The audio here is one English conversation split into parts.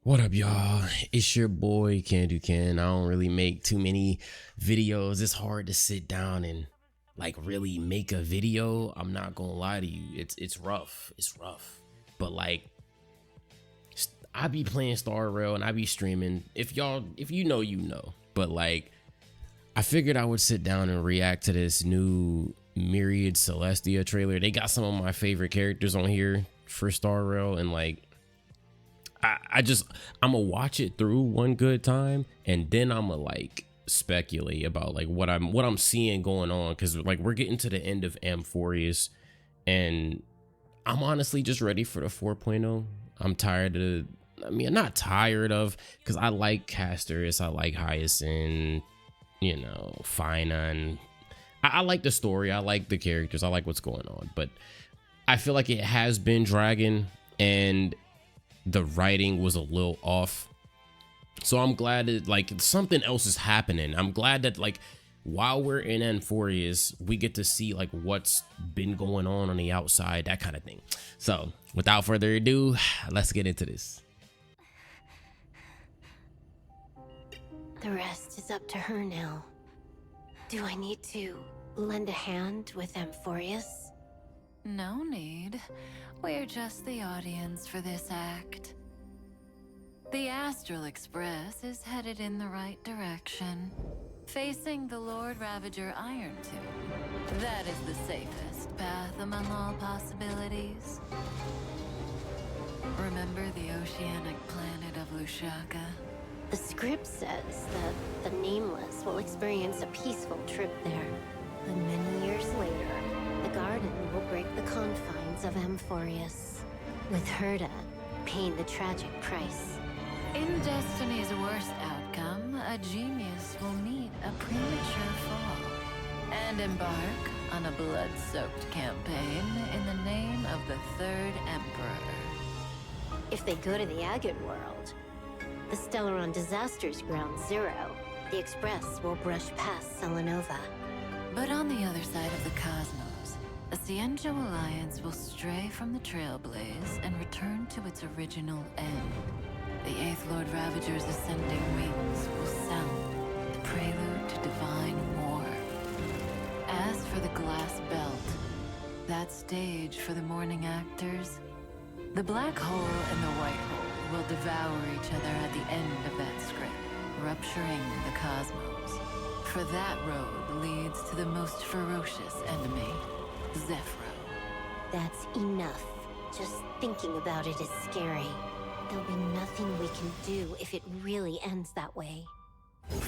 What up, y'all? It's your boy CanDoKen. I don't really make too many videos. It's hard to sit down and like really make a video. I'm not gonna lie to you. It's rough. It's rough. But like, I be playing Star Rail and I be streaming. If you know, you know. But like, I figured I would sit down and react to this new Myriad Celestia trailer. They got some of my favorite characters on here for Star Rail, and like, I'm gonna watch it through one good time, and then I'm gonna like speculate about like what I'm seeing going on, because like we're getting to the end of Amphorius, and I'm honestly just ready for the 4.0. I'm tired of, I mean, I'm not tired of, because I like Castorus, I like Hyacinth, you know, Fina, and I like the story, I like the characters, I like what's going on, but I feel like it has been dragging and the writing was a little off. So I'm glad that like something else is happening. I'm glad that like while we're in Amphorius, we get to see like what's been going on the outside, that kind of thing. So without further ado, let's get into this. The rest is up to her now. Do I need to lend a hand with Amphorius? No need. We're just the audience for this act. The Astral Express is headed in the right direction, facing the Lord Ravager Iron Tomb. That is the safest path among all possibilities. Remember the oceanic planet of Lushaka? The script says that the Nameless will experience a peaceful trip there. And many years later, the Garden will break the confines of Amphorius, with Herta paying the tragic price. In Destiny's worst outcome, a genius will meet a premature fall and embark on a blood-soaked campaign in the name of the Third Emperor. If they go to the Agate world, the Stellaron Disaster's ground zero, the Express will brush past Selenova. But on the other side of the cosmos, the Cienjo Alliance will stray from the Trailblaze and return to its original end. The Eighth Lord Ravager's ascending wings will sound the prelude to divine war. As for the Glass Belt, that stage for the morning actors, the black hole and the white hole will devour each other at the end of that script, rupturing the cosmos. For that road leads to the most ferocious enemy, Zephyro. That's enough. Just thinking about it is scary. There'll be nothing we can do if it really ends that way.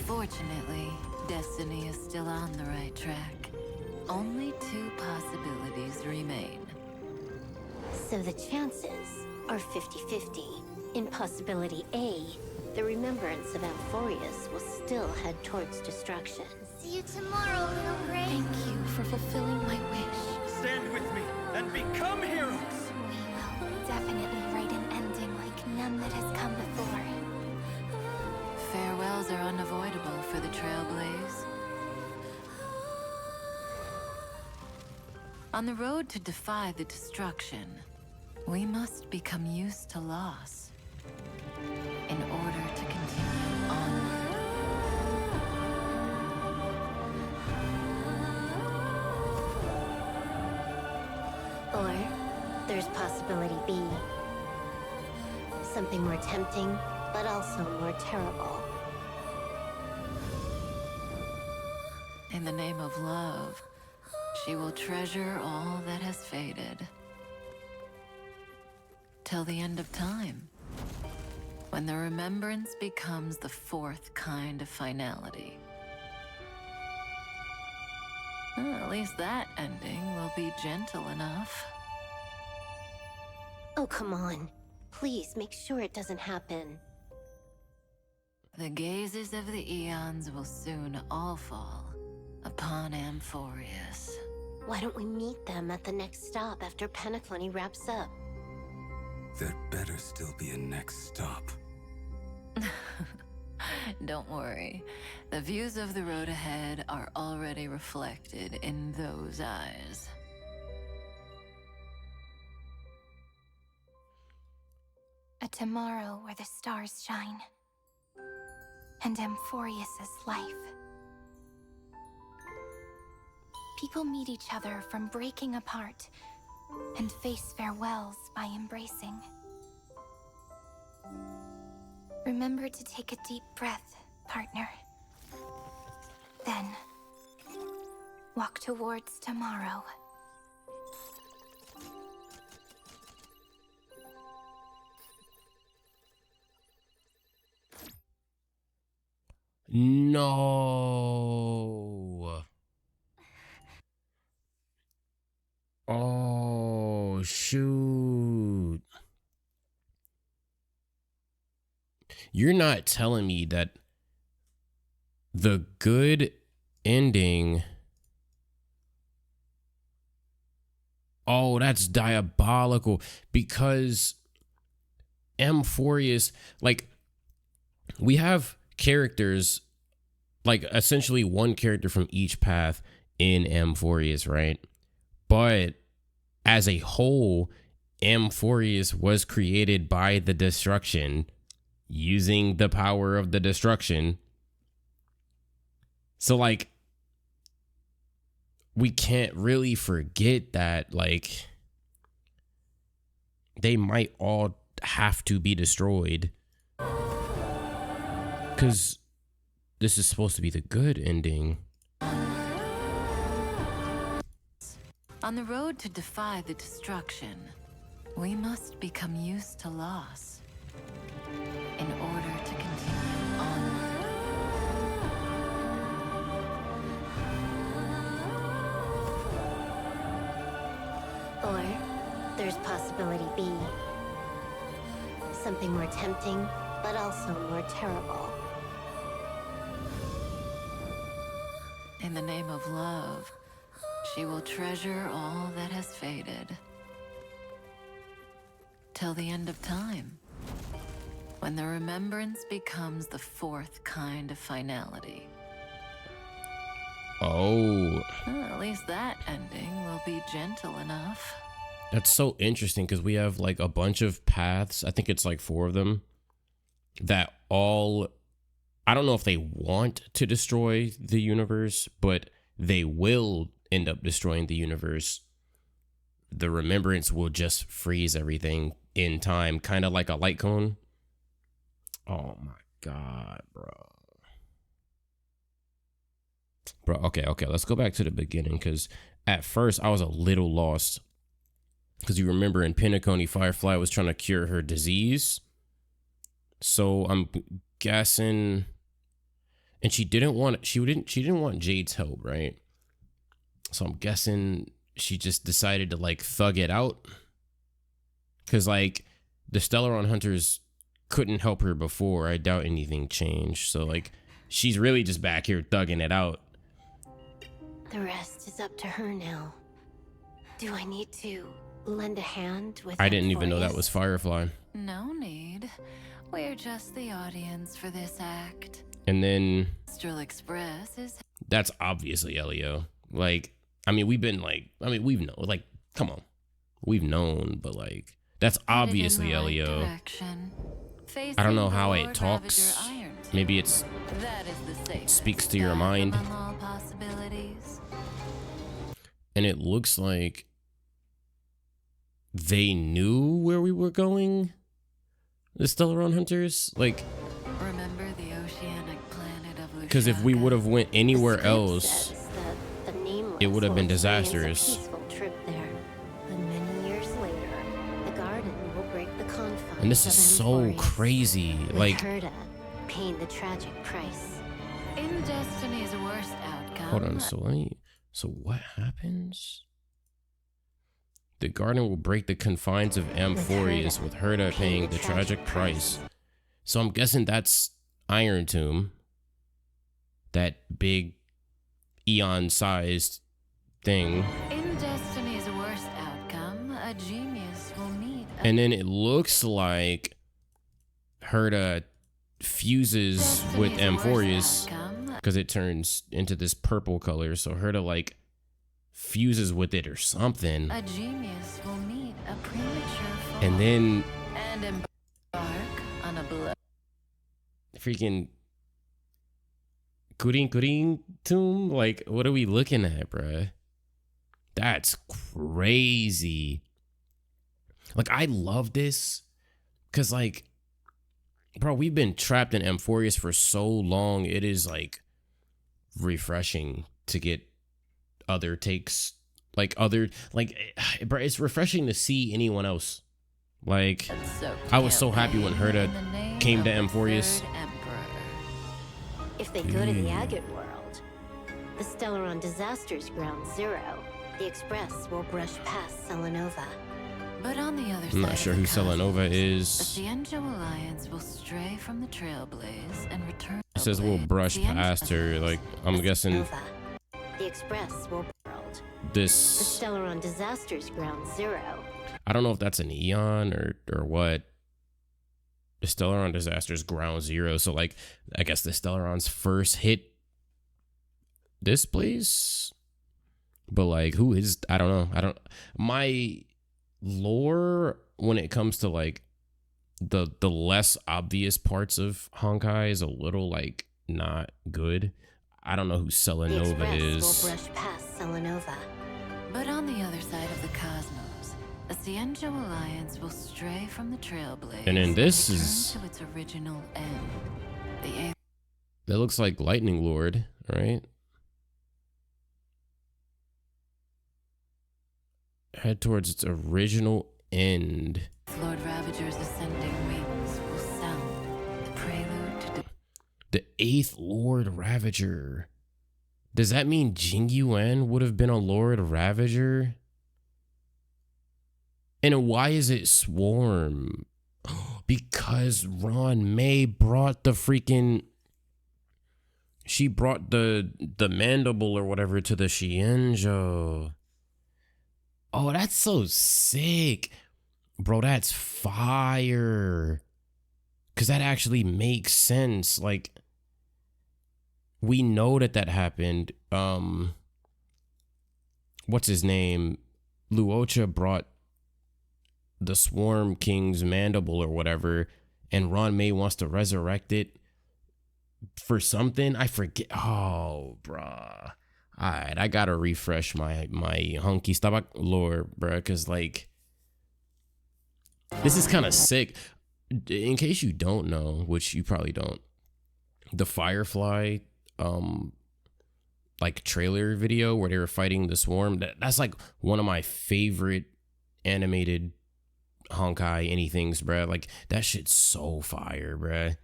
Fortunately, Destiny is still on the right track. Only two possibilities remain. So the chances are 50-50. In possibility A, the remembrance of Amphorius will still head towards destruction. See you tomorrow, little Gray. Thank you for fulfilling my wish. Stand with me and become heroes! We will definitely write an ending like none that has come before. Farewells are unavoidable for the Trailblaze. On the road to defy the destruction, we must become used to loss in order to continue onward. Or there's possibility B. Something more tempting, but also more terrible. In the name of love, she will treasure all that has faded. Till the end of time, when the remembrance becomes the fourth kind of finality. Well, at least that ending will be gentle enough. Oh, come on. Please make sure it doesn't happen. The gazes of the eons will soon all fall upon Amphorius. Why don't we meet them at the next stop after Penaclony wraps up? There better still be a next stop. Don't worry. The views of the road ahead are already reflected in those eyes. A a tomorrow where the stars shine. And Amphorius's life. People meet each other from breaking apart and face farewells by embracing. Remember to take a deep breath, partner. Then, walk towards tomorrow. No. Oh, shoot. You're not telling me that the good ending. Oh, that's diabolical, because Amphorius, like, we have characters, like essentially one character from each path in Amphorius, right? But as a whole, Amphorius was created by the destruction, using the power of the destruction. So, like, we can't really forget that, like, they might all have to be destroyed, because this is supposed to be the good ending. On the road to defy the destruction, we must become used to loss in order to continue onward. Or there's possibility B. Something more tempting, but also more terrible. In the name of love, she will treasure all that has faded. Till the end of time, when the remembrance becomes the fourth kind of finality. Oh, Well, at least that ending will be gentle enough. that's so interesting, because we have like a bunch of paths. I think it's like 4 of them that all, I don't know if they want to destroy the universe, but they will end up destroying the universe. The remembrance will just freeze everything in time, kind of like a light cone. Oh my God, bro. Okay, let's go back to the beginning, because at first I was a little lost, because you remember in Penacony, Firefly was trying to cure her disease. So I'm guessing, and she didn't want Jade's help, right? So I'm guessing she just decided to like thug it out, because like the Stellaron Hunters couldn't help her before. I doubt anything changed. So like she's really just back here thugging it out. The rest is up to her now. Do I need to lend a hand with I didn't even know that Amphorius? was Firefly. No need. We're just the audience for this act. And then Astral Express is that's obviously Elio. Like, I mean, we've known, like, come on. We've known, but like, that's headed obviously in the right Elio. direction. I don't know Facing how the it Lord talks. Ravager Iron Tooth. Maybe it's That is the safest speaks to your path mind. among all possibilities. And it looks like they knew where we were going. The Stellaron Hunters, like, Remember the oceanic planet of because if we Lushaka? would have went anywhere The script else, says that the Nameless it would have will been experience a disastrous. peaceful trip there. But many years later, the garden will break the confines And this is of so Amphorius, crazy. with Like, Herta paying the tragic price. In Destiny's worst outcome. hold on. So what happens? The garden will break the confines of Amphorius, with Herta paying the tragic price. So I'm guessing that's Iron Tomb. That big eon-sized thing. In Destiny's worst outcome, a genius will meet a And then it looks like Herta fuses with Destiny's worst Amphorius, outcome, because it turns into this purple color. So Herta like fuses with it or something. a genius will meet a premature fall And then and embark freaking Kurin tomb. Like, what are we looking at, bruh? That's crazy. Like, I love this because, like, bro, we've been trapped in Amphorius for so long. It is like refreshing to get other takes, like bro, it's refreshing to see anyone else. Like, I was so happy when Herta came to Amphorius. If they go to the Agate world, the Stellaron Disasters Ground Zero, the Express will brush past Selenova. But on the other side, I'm not sure who Selenova is. The Cienjo Alliance will stray from the Trailblaze and return. It says we'll brush past her. Like, I'm guessing the Express will world. This. The Stellaron Disasters Ground Zero. I don't know if that's an Eon or what. The Stellaron Disasters Ground Zero. So, like, I guess the Stellaron's first hit this place. But, like, who is? I don't know. My lore when it comes to, like, the less obvious parts of Honkai is a little, like, not good. I don't know who Selenova is. Will brush past Selenova. But on the other side of the cosmos, the Cienjo Alliance will stray from the Trailblaze and then this is to its original end. The that looks like Lightning Lord, right? Head towards its original end. Lord Ravager's ascending wings will sound the prelude to the 8th Lord Ravager. Does that mean Jing Yuan would have been a Lord Ravager? And why is it Swarm? Because Ron May brought the freaking... She brought the mandible or whatever to the Xianzhou. Oh, that's so sick. Bro, that's fire. Because that actually makes sense. Like, we know that happened. What's his name? Luocha brought the Swarm King's mandible or whatever, and Ron May wants to resurrect it for something. I forget. Oh, bruh. All right, I gotta refresh my Honky Stabak lore, bruh, because, like, this is kind of sick. In case you don't know, which you probably don't, the Firefly like trailer video where they were fighting the Swarm, that's like one of my favorite animated Honkai anythings, bruh. Like, that shit's so fire, bruh.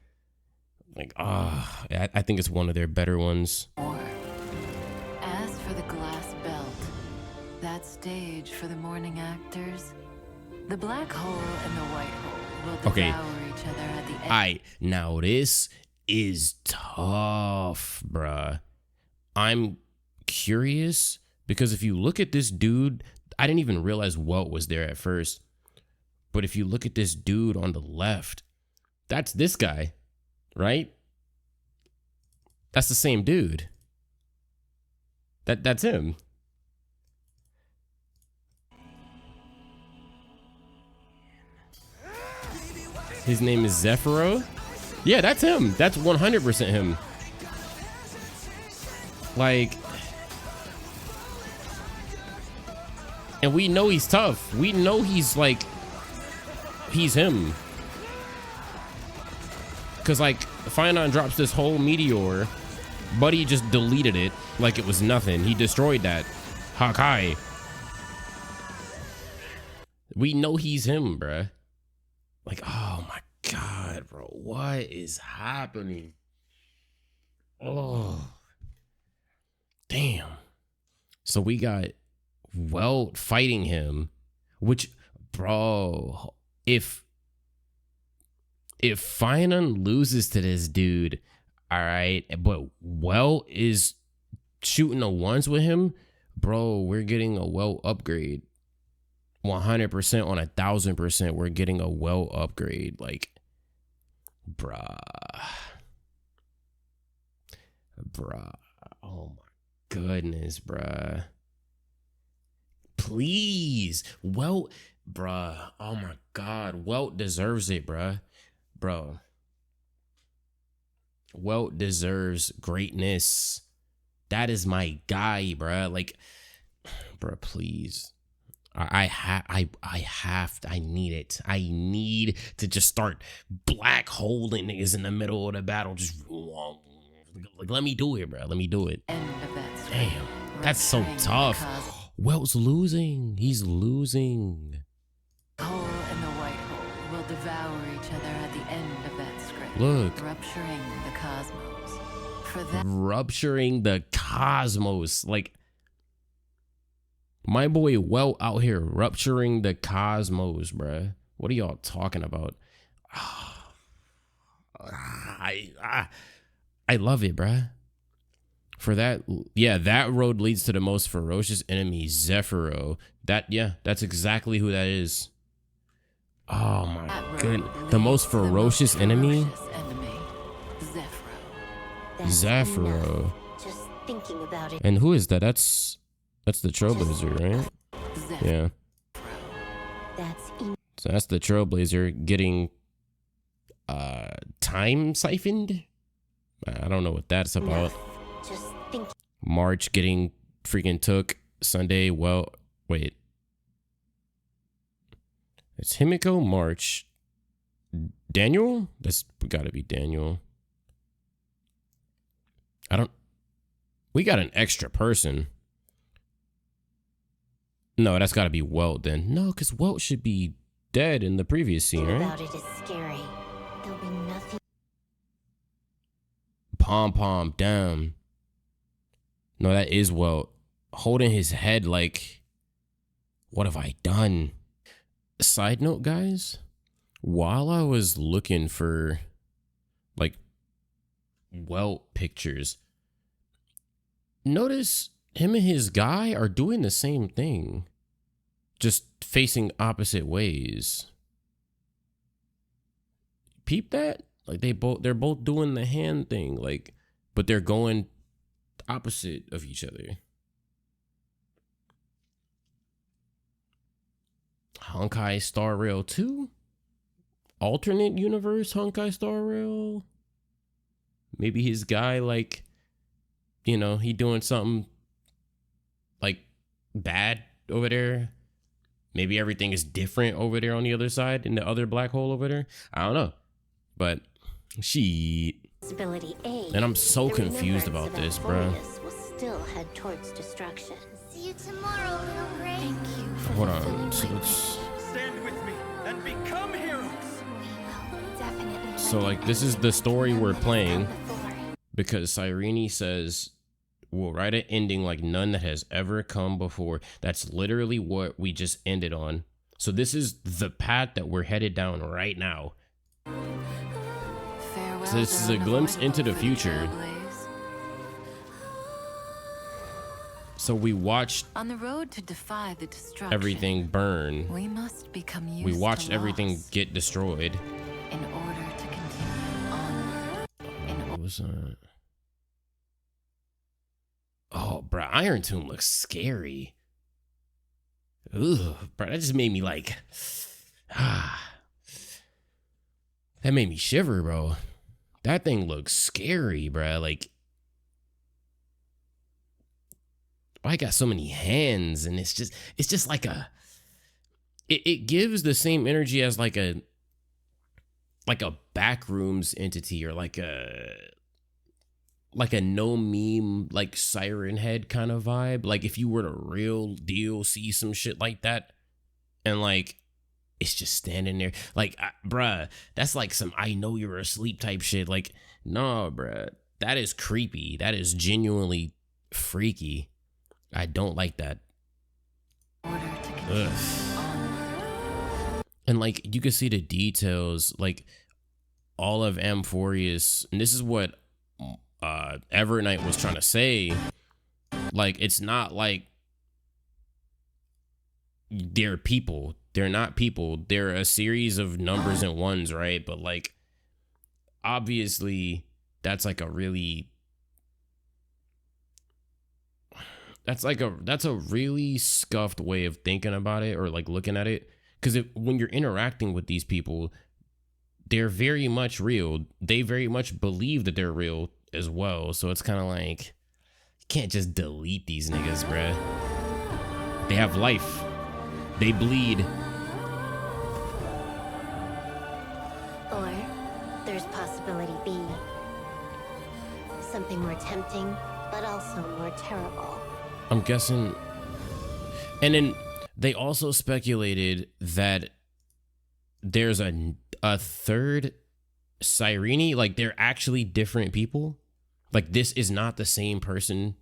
Like, I think it's one of their better ones. As for the glass belt, that stage for the morning actors, the black hole and the white hole will devour each other at the end. Alright, now this is tough, bruh. I'm curious because if you look at this dude, I didn't even realize Welt was there at first. But if you look at this dude on the left, that's this guy, right? That's the same dude. That's him. His name is Zephyro. Yeah, that's him. That's 100% him. Like, and we know he's tough. We know he's like, he's him. Cause like, Fianon drops this whole meteor, Buddy just deleted it like it was nothing. He destroyed that. Hakai. We know he's him, bruh. Like, oh my God, bro. What is happening? Oh. Damn. So we got Welt fighting him, which, bro, if Fianon loses to this dude, all right, but Welt is shooting a ones with him, bro, we're getting a Welt upgrade. 100% on 1,000%, we're getting a Welt upgrade. Like, bruh. Oh my goodness, bruh. Please, Welt, bruh. Oh my God, Welt deserves it, bruh. Bro. Welt deserves greatness. That is my guy, bruh. Like, bruh, please. I need it. I need to just start black holing niggas in the middle of the battle. Just like, let me do it, bro. Let me do it. End of that string. Damn, that's so Rupturing the tough. cosmos. Welt's losing. He's losing. Hole and the white hole will devour each other at the end of that script. Look. Rupturing the cosmos. For that, Rupturing the cosmos. Like, my boy Welt out here rupturing the cosmos, bruh. What are y'all talking about? I love it, bruh. For that, yeah, that road leads to the most ferocious enemy, Zephyro. That's exactly who that is. Oh my goodness. The most ferocious enemy? Zephyro. That's Zephyro. enough. Just thinking about it. And who is that? That's the Trailblazer, right? Yeah. That's enough. So that's the Trailblazer getting time siphoned. I don't know what that's about. Just think. March getting freaking took. Sunday, well, wait. It's Himiko, March. Daniel? That's gotta be Daniel. We got an extra person. No, that's gotta be Welt then. No, because Welt should be dead in the previous scene, right? About it is scary. There'll be nothing. Pom down. No, that is Welt. Holding his head like, what have I done? Side note, guys, while I was looking for like Welt pictures, notice him and his guy are doing the same thing, just facing opposite ways. Peep that? Like they're both doing the hand thing, like, but they're going opposite of each other. Honkai Star Rail 2? Alternate universe Honkai Star Rail? Maybe his guy, like, you know, he doing something like bad over there. Maybe everything is different over there on the other side in the other black hole over there. I don't know. But Possibility A. and I'm so the confused remembrance about of this, bro. Amphorius will still head towards destruction. See you tomorrow, little Gray. Thank you for Hold fulfilling on. So my it's Stand with me and become heroes. We will definitely. so like this is the story we're playing because Cyrene says we'll write an ending like none that has ever come before. That's literally what we just ended on. So this is the path that we're headed down right now. Farewell, So this is a zone of glimpse white into hole the for future. Trailblaze. So we watched On the road to defy the destruction, everything burn. we must become used We watched to everything loss get destroyed. in order to continue onward. What was that? Oh, bro, Iron Tomb looks scary. Ugh, bro, that just made me like, that made me shiver, bro. That thing looks scary, bro. Like, I got so many hands, and it's just like it gives the same energy as like a backrooms entity or like a no meme, like Siren Head kind of vibe. Like if you were to real deal see some shit like that and like it's just standing there like, bruh, that's like some I know you're asleep type shit. Like, no, bruh, that is creepy. That is genuinely freaky. I don't like that. In order to continue Ugh. onward. And like you can see the details, like all of Amphorius, and this is what Evernight was trying to say. Like it's not like they're people. They're not people. They're a series of numbers and ones, right? But like obviously that's like a really that's a really scuffed way of thinking about it or like looking at it. Because when you're interacting with these people, they're very much real. They very much believe that they're real as well. So it's kind of like, you can't just delete these niggas, bruh. They have life. They bleed. Or there's possibility B. Something more tempting, but also more terrible. I'm guessing. And then they also speculated that there's a third Cyrene. Like, they're actually different people. Like, this is not the same person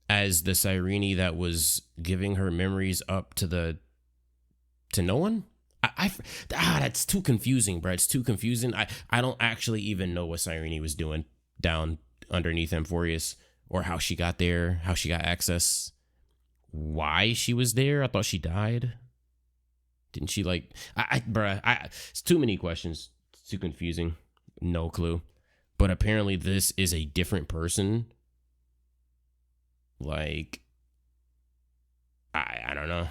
as the Cyrene that was giving her memories up to no one. That's too confusing, bro. It's too confusing. I don't actually even know what Cyrene was doing down underneath Amphorius, or how she got there, how she got access, why she was there. I thought she died. Didn't she, like, it's too many questions. It's too confusing. No clue. But apparently this is a different person. Like, I don't know.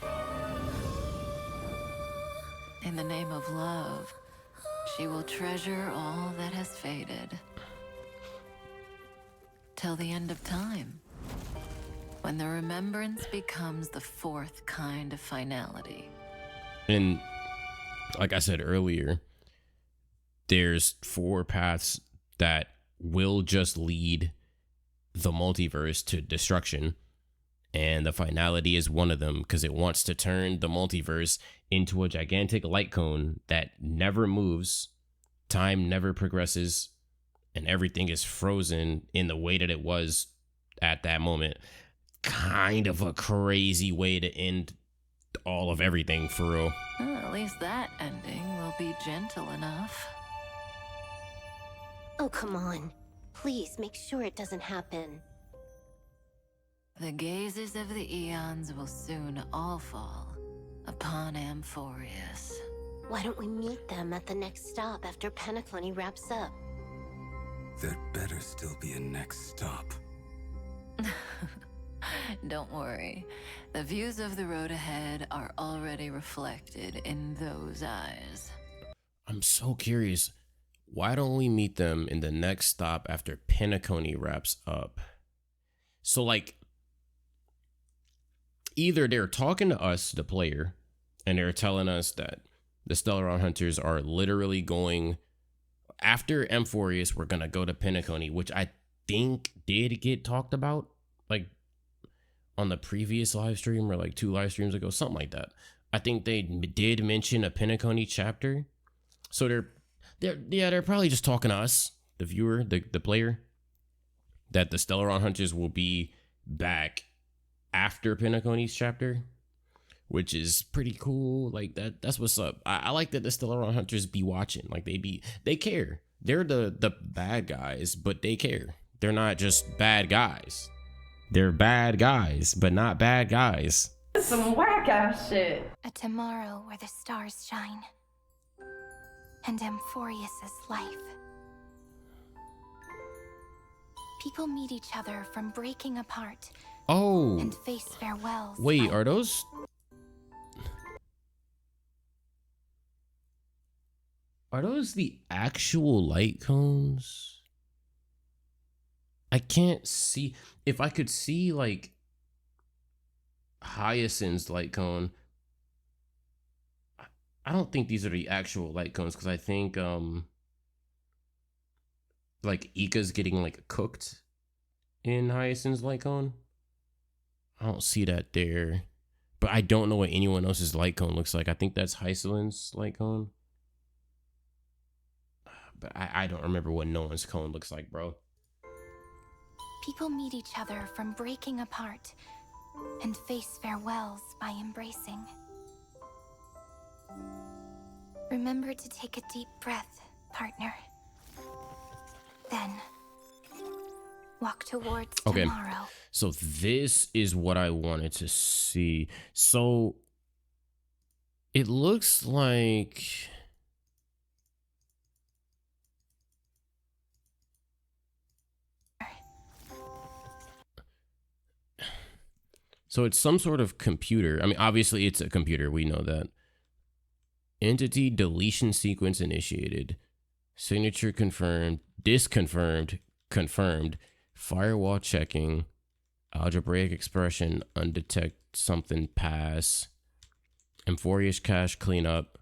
In the name of love, she will treasure all that has faded. Till the end of time, when the remembrance becomes the fourth kind of finality. And like I said earlier, there's 4 paths that will just lead the multiverse to destruction. And the finality is one of them, because it wants to turn the multiverse into a gigantic light cone that never moves, time never progresses, and everything is frozen in the way that it was at that moment. Kind of a crazy way to end all of everything, for real. Well, at least that ending will be gentle enough. Oh, come on. Please make sure it doesn't happen. The gazes of the eons will soon all fall upon Amphorius. Why don't we meet them at the next stop after Penacony wraps up? There better still be a next stop. Don't worry. The views of the road ahead are already reflected in those eyes. I'm so curious. Why don't we meet them in the next stop after Penacony wraps up? So, like, either they're talking to us, the player, and they're telling us that the Stellaron Hunters are literally going after Amphorius. We're gonna go to Penacony, which I think did get talked about, like, on the previous live stream, or like 2 live streams ago, something like that. I think they did mention a Penacony chapter. So they're probably just talking to us, the viewer, the player, that the Stellaron Hunters will be back after Penacony's chapter, which is pretty cool. Like, that's what's up. I like that the Stellaron Hunters be watching. Like, they care. They're the bad guys, but they care. They're not just bad guys. They're bad guys, but not bad guys. Some whack ass shit. A tomorrow where the stars shine. And Amphorius's life. People meet each other from breaking apart. Oh, And face farewells. wait, are those the actual light cones? I can't see. If I could see, like, Hyacinth's light cone, I don't think these are the actual light cones, because I think like Ika's getting, like, cooked in Hyacinth's light cone. I don't see that there, but I don't know what anyone else's light cone looks like. I think that's Hyacinth's light cone, but I don't remember what no one's cone looks like, bro. People meet each other from breaking apart and face farewells by embracing. Remember to take a deep breath, partner. Then, walk towards tomorrow. So this is what I wanted to see. So it looks like it's some sort of computer. I mean, obviously it's a computer. We know that. Entity deletion sequence initiated. Signature confirmed. Disconfirmed. Confirmed. Firewall checking. Algebraic expression. Undetect something pass. Amphorius cache cleanup.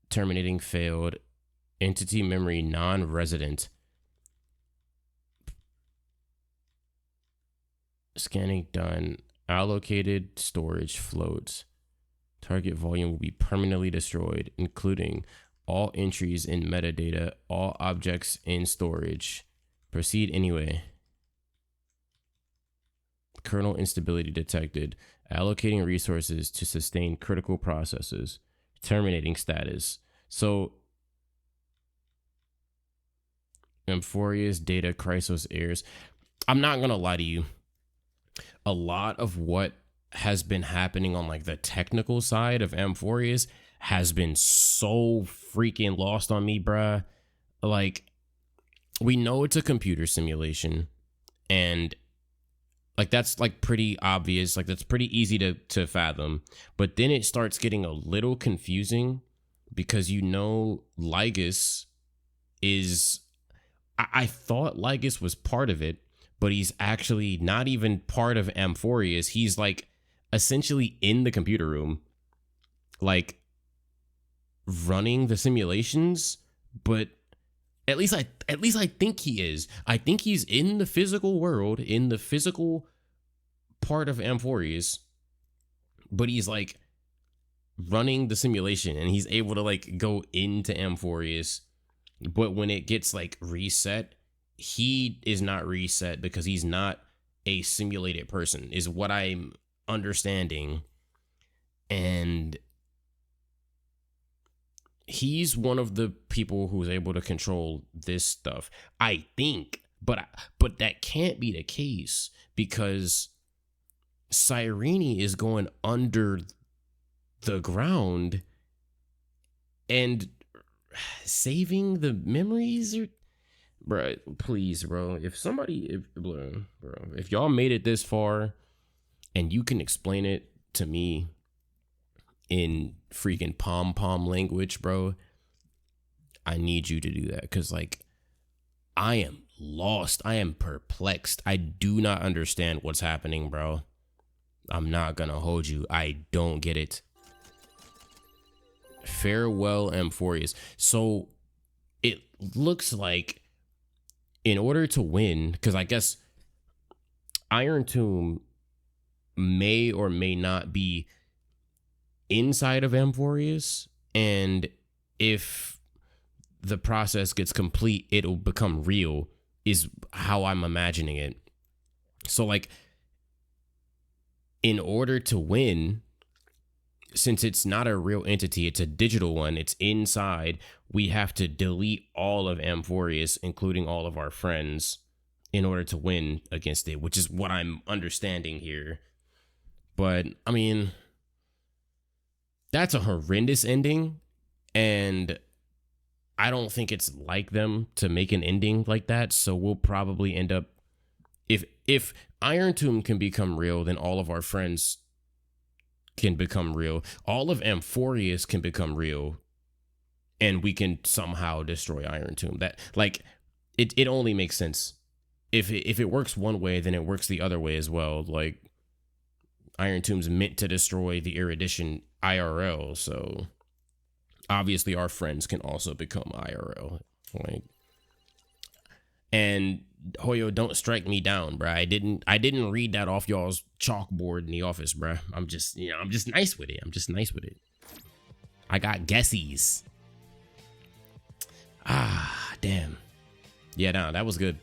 Terminating failed. Entity memory non-resident. Scanning done. Allocated storage floats. Target volume will be permanently destroyed, including all entries in metadata, all objects in storage. Proceed anyway. Kernel instability detected. Allocating resources to sustain critical processes. Terminating status. So, Amphorius data Chrysos errors. I'm not going to lie to you. A lot of what has been happening on like the technical side of Amphorius has been so freaking lost on me, bruh. Like, we know it's a computer simulation, and like that's like pretty obvious, like that's pretty easy to fathom. But then it starts getting a little confusing because Lygus is I thought Lygus was part of it, but he's actually not even part of Amphorius. He's like essentially in the computer room, like running the simulations, but at least I think he is. I think he's in the physical world, in the physical part of Amphorius, but he's like running the simulation and he's able to like go into Amphorius. But when it gets like reset, he is not reset because he's not a simulated person, is what I'm understanding. And he's one of the people who's able to control this stuff, I think. But that can't be the case because Cyrene is going under the ground and saving the memories. Or bro, please, bro, if y'all made it this far and you can explain it to me in freaking pom-pom language, bro, I need you to do that, because like I am lost, I am perplexed, I do not understand what's happening, bro. I'm not gonna hold you, I don't get it. Farewell, Amphorius. So it looks like in order to win, because I guess Iron Tomb may or may not be inside of Amphorius, and if the process gets complete, it'll become real, is how I'm imagining it. So like, in order to win, since it's not a real entity, it's a digital one, it's inside, we have to delete all of Amphorius, including all of our friends, in order to win against it, which is what I'm understanding here. But I mean, that's a horrendous ending, and I don't think it's like them to make an ending like that. So we'll probably end up, if Iron Tomb can become real, then all of our friends can become real. All of Amphorius can become real, and we can somehow destroy Iron Tomb. That, like, it only makes sense. If it works one way, then it works the other way as well. Like, Iron Tomb's meant to destroy the Erudition IRL, so obviously our friends can also become IRL. Like, and Hoyo, don't strike me down, bruh. I didn't read that off y'all's chalkboard in the office, bruh. I'm just nice with it. I got guessies. Ah, damn. Yeah, no, that was good.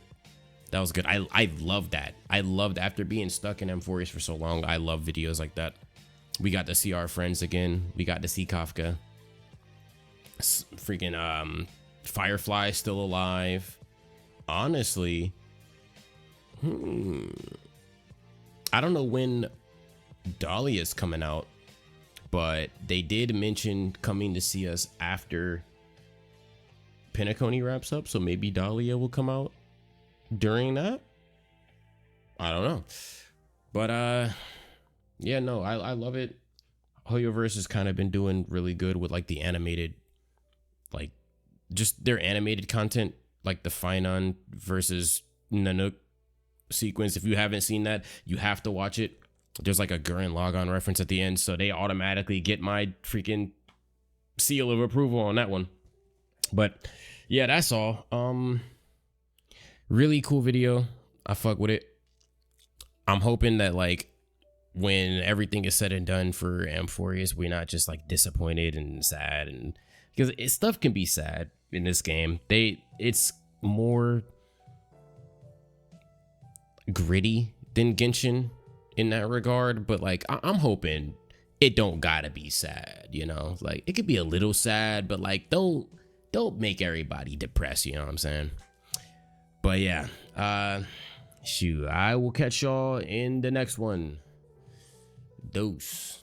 I love that. I loved, after being stuck in Amphorius for so long, I love videos like that. We got to see our friends again. We got to see Kafka. Freaking Firefly still alive. Honestly, I don't know when Dahlia's coming out, but they did mention coming to see us after Penacony wraps up, so maybe Dahlia will come out during that. I don't know, but yeah, no, I love it. Hoyoverse has kind of been doing really good with like the animated like just their animated content, like the Finon versus Nanook sequence. If you haven't seen that, you have to watch it. There's like a Gurren Lagann reference at the end, so they automatically get my freaking seal of approval on that one. But yeah, that's all. Really cool video. I fuck with it. I'm hoping that like when everything is said and done for Amphorius, we're not just like disappointed and sad, and because stuff can be sad in this game. It's more gritty than Genshin in that regard, but like I'm hoping it don't gotta be sad, you know, like it could be a little sad, but like don't make everybody depressed, you know what I'm saying? But yeah, shoot, I will catch y'all in the next one. Dose.